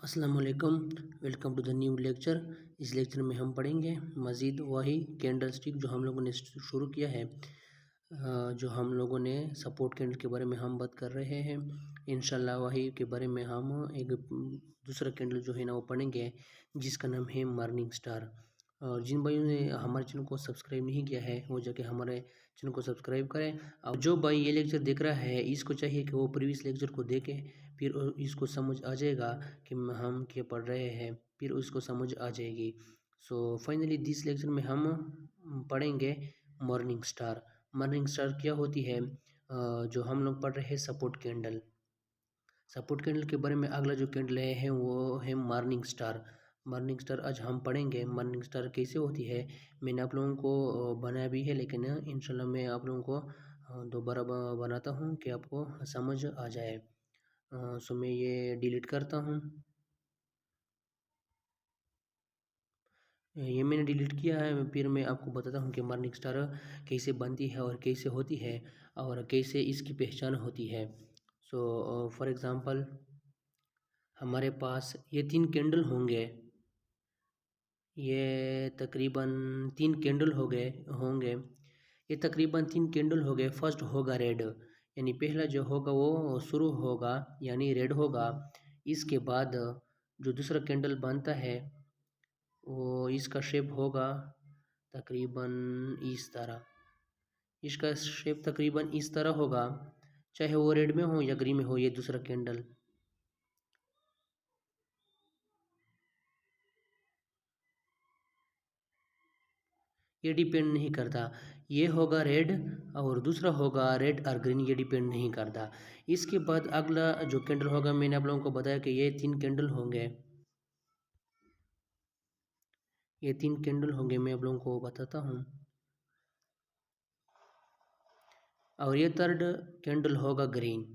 अस्सलाम वालेकुम। Welcome to the new lecture. इस लेक्चर में हम पढ़ेंगे मज़ीद वही कैंडल स्टिक जो हम लोगों ने शुरू किया है। जो हम लोगों ने सपोर्ट कैंडल के बारे में हम बात कर रहे हैं। इंशाल्लाह वही के बारे में हम एक दूसरा कैंडल जो है ना वो पढ़ेंगे, जिसका नाम है मॉर्निंग स्टार। और जिन भाइयों ने हमारे चैनल को सब्सक्राइब नहीं किया है वो जाके हमारे चैनल को सब्सक्राइब करें। और जो भाई ये लेक्चर देख रहा है इसको चाहिए कि वो प्रीवियस लेक्चर को देखे, फिर इसको समझ आ जाएगा कि हम क्या पढ़ रहे हैं, फिर उसको समझ आ जाएगी। सो फाइनली दिस लेक्चर में हम पढ़ेंगे मॉर्निंग स्टार। मॉर्निंग स्टार क्या होती है? जो हम लोग पढ़ रहे हैं सपोर्ट कैंडल। सपोर्ट कैंडल के बारे में अगला जो कैंडल है वो है मॉर्निंग स्टार। मॉर्निंग स्टार आज हम पढ़ेंगे मॉर्निंग स्टार कैसे होती है। मैंने आप लोगों को बनाया भी है, लेकिन इंशाल्लाह मैं आप लोगों को दोबारा बनाता हूँ कि आपको समझ आ जाए। सो मैं ये डिलीट करता हूँ। ये मैंने डिलीट किया है। फिर मैं आपको बताता हूँ कि मॉर्निंग स्टार कैसे बनती है और कैसे होती है और कैसे इसकी पहचान होती है। सो फॉर एग्ज़ाम्पल हमारे पास ये 3 कैंडल होंगे। ये तकरीबन 3 कैंडल हो गए होंगे। ये तकरीबन 3 कैंडल हो गए। फर्स्ट होगा रेड, यानी पहला जो होगा वो शुरू होगा यानी रेड होगा। इसके बाद जो दूसरा कैंडल बनता है वो इसका शेप होगा तकरीबन इस तरह। इसका शेप तकरीबन इस तरह होगा, चाहे वो रेड में हो या ग्रीन में हो। ये दूसरा कैंडल ये डिपेंड नहीं करता, ये होगा रेड और दूसरा होगा रेड और ग्रीन, ये डिपेंड नहीं करता। इसके बाद अगला जो कैंडल होगा, मैंने आप लोगों को बताया कि ये 3 कैंडल होंगे। ये 3 कैंडल होंगे, मैं आप लोगों को बताता हूँ। और ये थर्ड कैंडल होगा ग्रीन।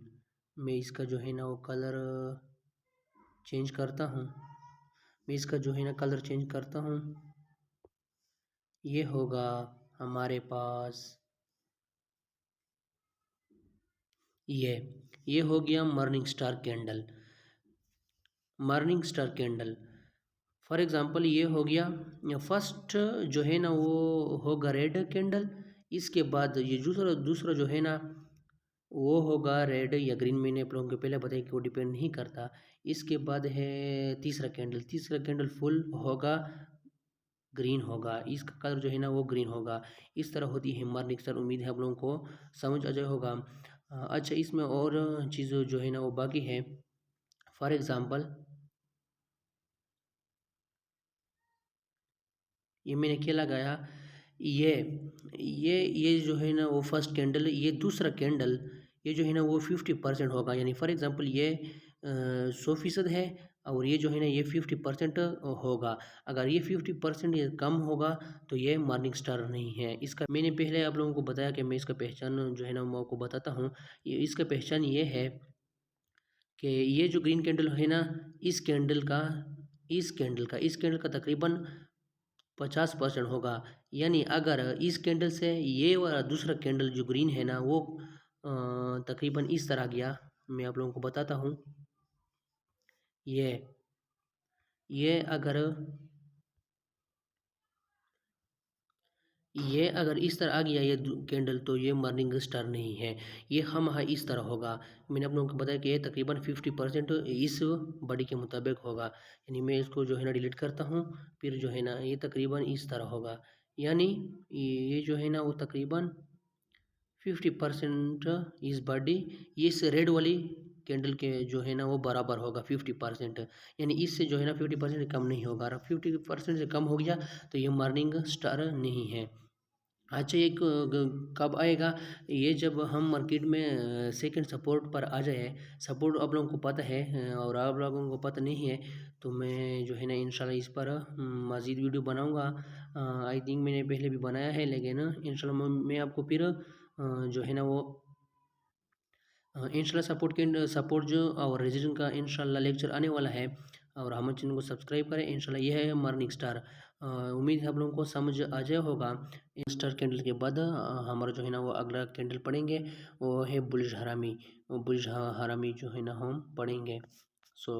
मैं इसका जो है ना वो कलर चेंज करता हूँ। मैं इसका जो है ना कलर चेंज करता हूँ। ये होगा हमारे पास ये हो गया morning star candle. Morning star candle for example ये हो गया। फर्स्ट जो है ना वो होगा रेड कैंडल। इसके बाद ये दूसरा दूसरा जो है ना वो होगा रेड या ग्रीन। मैंने आप लोगों को पहले बताया कि वो डिपेंड नहीं करता। इसके बाद है तीसरा कैंडल। तीसरा कैंडल फुल होगा, ग्रीन होगा। इसका कलर जो है ना वो ग्रीन होगा। इस तरह होती है मॉर्निंग स्टार। उम्मीद है आप लोगों को समझ आ जाए होगा। अच्छा, इसमें और चीज़ जो है ना वो बाकी है। फॉर एग्ज़ाम्पल ये मैंने क्या लगाया, ये ये जो है ना वो फर्स्ट कैंडल, ये दूसरा कैंडल, ये जो है ना वो 50% होगा। यानी फॉर एग्ज़ाम्पल ये 100% है और ये जो है ना ये 50% होगा। अगर ये 50% ये कम होगा तो ये मॉर्निंग स्टार नहीं है। इसका मैंने पहले आप लोगों को बताया कि मैं इसका पहचान जो है ना मैं आपको बताता हूँ। ये इसका पहचान ये है कि ये जो ग्रीन कैंडल है ना, इस कैंडल का इस कैंडल का तकरीबन 50% होगा। यानी अगर इस कैंडल से ये वाला दूसरा कैंडल जो ग्रीन है ना वो तकरीबन इस तरह गया। मैं आप लोगों को बताता हूँ। ये ये अगर ये अगर इस तरह आ गया ये कैंडल, तो ये मॉर्निंग स्टार नहीं है। ये हम इस तरह होगा। मैंने आप लोगों को बताया कि ये तकरीबन 50% इस बॉडी के मुताबिक होगा। यानी मैं इसको जो है ना डिलीट करता हूँ। फिर जो है ना ये तकरीबन इस तरह होगा। यानी ये जो है ना वो तकरीबन 50% इस बॉडी इस रेड वाली कैंडल के जो है ना वो बराबर होगा 50%। यानी इससे जो है ना 50% कम नहीं होगा। अगर 50% से कम हो गया तो ये मॉर्निंग स्टार नहीं है। अच्छा, एक कब आएगा ये, जब हम मार्केट में सेकंड सपोर्ट पर आ जाए। सपोर्ट आप लोगों को पता है और आप लोगों को पता नहीं है, तो मैं जो है ना इंशाल्लाह इस पर मज़ीद वीडियो बनाऊंगा। आई थिंक मैंने पहले भी बनाया है, लेकिन इंशाल्लाह मैं आपको फिर जो है ना वो इंशाल्लाह सपोर्ट जो और रेजिस्टेंस का इंशाल्लाह लेक्चर आने वाला है। और हमारे चैनल को सब्सक्राइब करें। इंशाल्लाह यह है मॉर्निंग स्टार। उम्मीद है आप लोगों को समझ आ जाए होगा। स्टार कैंडल के बाद हमारा जो है ना वो अगला कैंडल पढ़ेंगे, वो है बुलिश हरामी। बुलिश हरामी जो है ना हम पढ़ेंगे। सो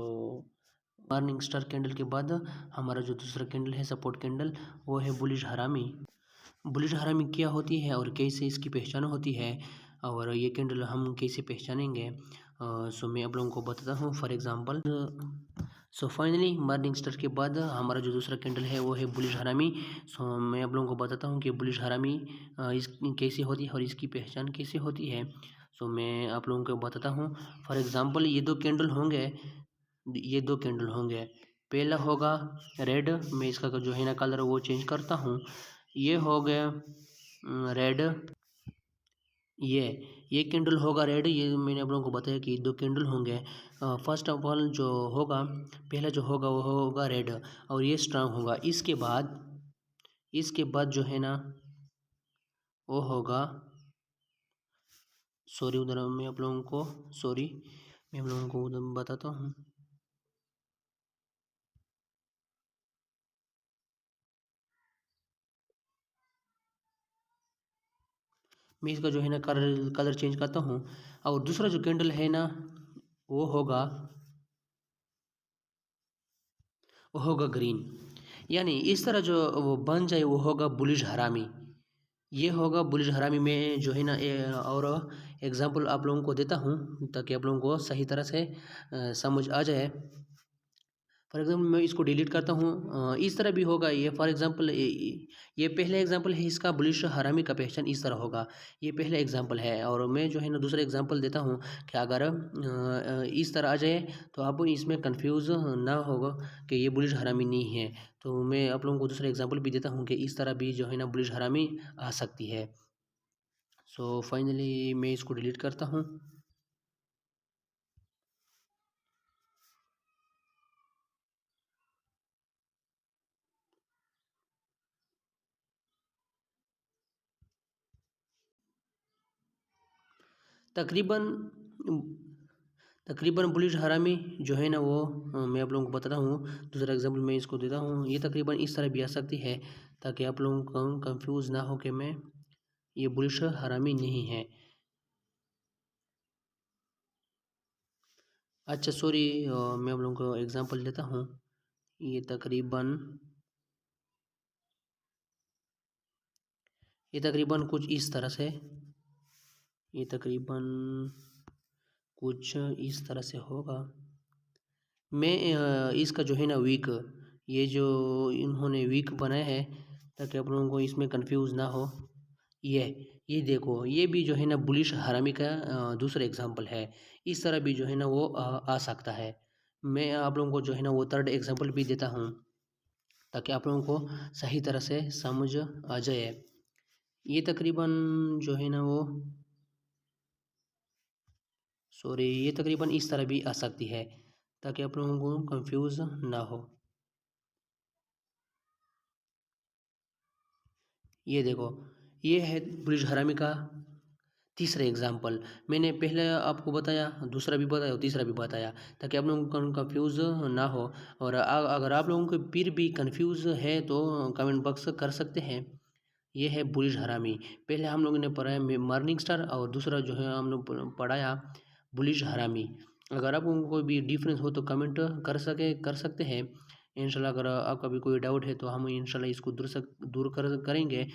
मॉर्निंग स्टार कैंडल के बाद हमारा जो दूसरा कैंडल है सपोर्ट कैंडल, वो है बुलिश हरामी। बुलिश हरामी क्या होती है और कैसे इसकी पहचान होती है और ये कैंडल हम कैसे पहचानेंगे, सो मैं आप लोगों को बताता हूँ। For example, so finally morning star के बाद हमारा जो दूसरा कैंडल है वो है बुलिश हरामी। सो मैं आप लोगों को बताता हूँ कि बुलिश हरामी इस कैसे होती है और इसकी पहचान कैसे होती है। सो मैं आप लोगों को बताता हूँ। फॉर एग्जांपल, ये दो कैंडल होंगे। पहला होगा रेड, मैं इसका जो है ना कलर वो चेंज करता हूँ। ये हो गया रेड, ये कैंडल होगा रेड। ये मैंने आप लोगों को बताया कि दो कैंडल होंगे। फर्स्ट ऑफ ऑल जो होगा, पहला जो होगा वो होगा रेड और ये स्ट्रांग होगा। इसके बाद जो है ना वो होगा, सॉरी उधर मैं आप लोगों को उधर बताता हूँ। मैं इसका जो है ना कलर चेंज करता हूँ। और दूसरा जो कैंडल है ना वो होगा ग्रीन। यानी इस तरह जो वो बन जाए वो होगा बुलिश हरामी। ये होगा बुलिश हरामी में जो है ना और एग्जांपल आप लोगों को देता हूँ ताकि आप लोगों को सही तरह से समझ आ जाए। फॉर एग्जांपल मैं इसको डिलीट करता हूँ। इस तरह भी होगा ये। फॉर एग्जांपल ये पहला एग्जांपल है इसका, बुलिश हरामी का पहचान इस तरह होगा। ये पहला एग्जांपल है और मैं जो है ना दूसरा एग्जांपल देता हूँ कि अगर इस तरह आ जाए तो आप इसमें कंफ्यूज ना होगा कि ये बुलिश हरामी नहीं है। तो मैं आप लोगों को दूसरा एग्जांपल भी देता हूँ कि इस तरह भी जो है ना बुलिश हरामी आ सकती है। सो फाइनली मैं इसको डिलीट करता हूँ। तकरीबन तकरीबन बुलिश हरामी जो है ना वो मैं आप लोगों को बताता हूँ। दूसरा एग्जांपल मैं इसको देता हूँ। ये तकरीबन इस तरह भी आ सकती है ताकि आप लोगों को कंफ्यूज ना हो कि मैं ये बुलिश हरामी नहीं है। अच्छा सॉरी, मैं आप लोगों को एग्जांपल देता हूँ। ये तकरीबन कुछ इस तरह से, ये तकरीबन कुछ इस तरह से होगा। मैं इसका जो है ना वीक, ये जो इन्होंने वीक बनाया है ताकि आप लोगों को इसमें कंफ्यूज ना हो। ये ये देखो, ये भी जो है ना बुलिश हरामी का दूसरा एग्जांपल है। इस तरह भी जो है ना वो आ सकता है। मैं आप लोगों को जो है ना वो थर्ड एग्जांपल भी देता हूँ ताकि आप लोगों को सही तरह से समझ आ जाए। ये तकरीबन जो है ना वो, सॉरी, ये तकरीबन इस तरह भी आ सकती है ताकि आप लोगों को कंफ्यूज ना हो। ये देखो, ये है बुलिश हरामी का तीसरा एग्जाम्पल। मैंने पहले आपको बताया, दूसरा भी बताया और तीसरा भी बताया ताकि आप लोगों को कंफ्यूज ना हो। और अगर आप लोगों को फिर भी कंफ्यूज है तो कमेंट बॉक्स कर सकते हैं। ये है बुलिश हरामी। पहले हम लोगों ने पढ़ा है मॉर्निंग स्टार और दूसरा जो है हम लोग पढ़ाया बुलिश हरामी। अगर आप लोगों को भी डिफरेंस हो तो कमेंट कर सकते हैं। इंशाल्लाह अगर आपका भी कोई डाउट है तो हम इंशाल्लाह इसको दूर करेंगे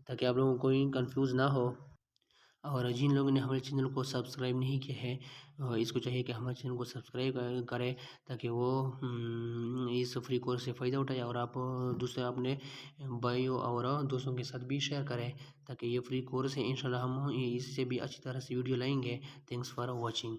ताकि आप लोगों को कोई कंफ्यूज ना हो। और जिन लोगों ने हमारे चैनल को सब्सक्राइब नहीं किया है, इसको चाहिए कि हमारे चैनल को सब्सक्राइब करें ताकि वो इस फ्री कोर्स से फ़ायदा उठाए और आप दूसरे अपने भाइयों और दोस्तों के साथ भी शेयर करें ताकि ये फ्री कोर्स है। इंशाल्लाह हम इससे भी अच्छी तरह से वीडियो लाएंगे। Thanks for watching.